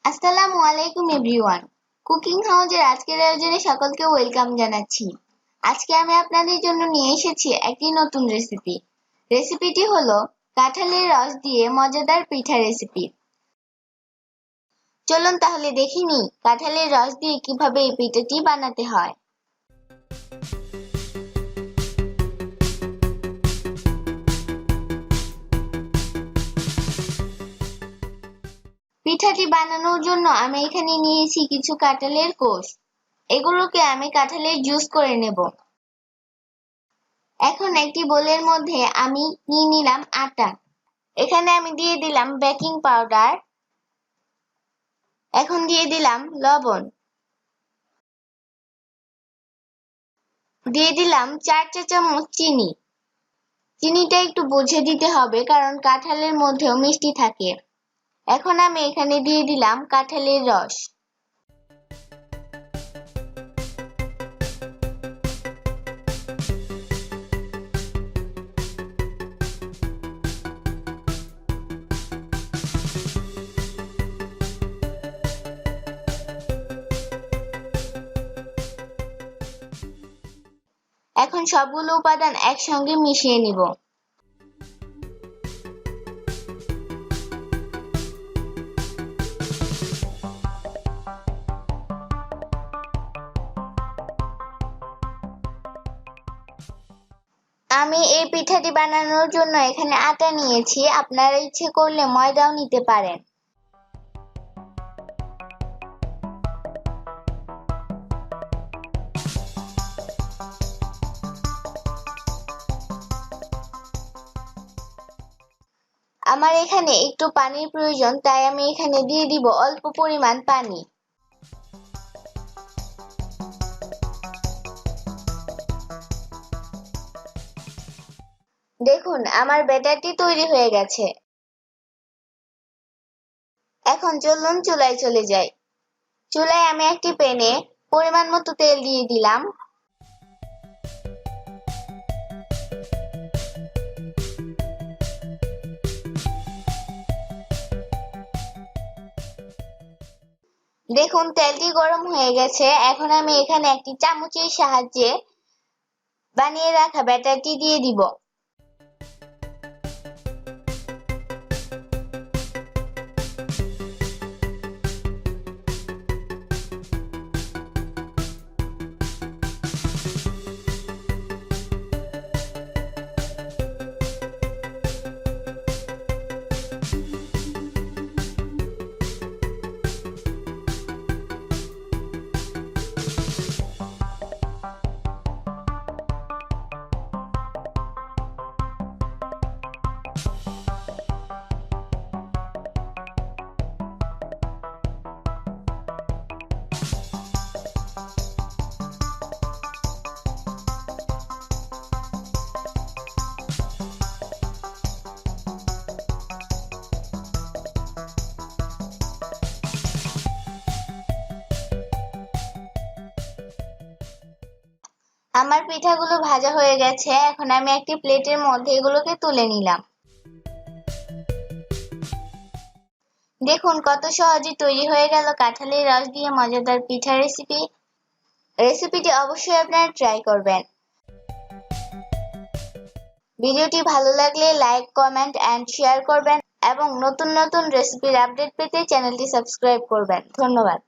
আসসালামু আলাইকুম everyone. Cooking হাউজের আজকের আয়োজনে সকলকে ওয়েলকাম জানাচ্ছি। আজকে আমি আপনাদের জন্য নিয়ে এসেছি একটি নতুন রেসিপি। রেসিপিটি হলো কাঁঠালের রস দিয়ে মজাদার পিঠা রেসিপি। চলুন তাহলে দেখে নিই কাঁঠালের রস দিয়ে কিভাবে এই পিঠাটি বানাতে হয়। পিঠাটি বানানোর জন্য আমি এখানে নিয়েছি কিছু কাঁঠালের কোষ। এগুলোকে আমি কাঁঠালের জুস করে নেব। এখন একটি বোলের মধ্যে আমি নিয়ে নিলাম আটা। এখানে আমি দিয়ে দিলাম বেকিং পাউডার। এখন দিয়ে দিলাম লবণ। দিয়ে দিলাম 4 চা চামচ চিনি। চিনিটা একটু বুঝে দিতে হবে কারণ কাঁঠালের মধ্যেও মিষ্টি থাকে। এখন আমি এখানে দিয়ে দিলাম কাঁঠালের রস। এখন সবগুলো উপাদান একসঙ্গে মিশিয়ে নিব। আমি এই পিঠাটি বানানোর জন্য এখানে আটা নিয়েছি, আপনারা ইচ্ছে করলে ময়দাও নিতে পারেন। আমার এখানে একটু পানির প্রয়োজন, তাই আমি এখানে দিয়ে দিব অল্প পরিমাণ পানি। দেখুন আমার ব্যাটারটি তৈরি হয়ে গেছে। এখন চলুন চুলায় চলে যাই। চুলায় আমি একটি প্যানে পরিমাণ মতো তেল দিয়ে দিলাম। দেখুন তেলটি গরম হয়ে গেছে। এখন আমি এখানে একটি চামচের সাহায্যে বানিয়ে রাখা ব্যাটারটি দিয়ে দিব। আমার পিঠাগুলো ভাজা হয়ে গেছে। এখন আমি একটি প্লেটের মধ্যে এগুলোকে তুলে নিলাম। দেখুন কত সহজে তৈরি হয়ে গেল কাঁঠালের রস দিয়ে মজাদার পিঠা রেসিপি। রেসিপিটি অবশ্যই আপনারা ট্রাই করবেন। ভিডিওটি ভালো লাগলে লাইক, কমেন্ট এন্ড শেয়ার করবেন এবং নতুন নতুন রেসিপির আপডেট পেতে চ্যানেলটি সাবস্ক্রাইব করবেন। ধন্যবাদ।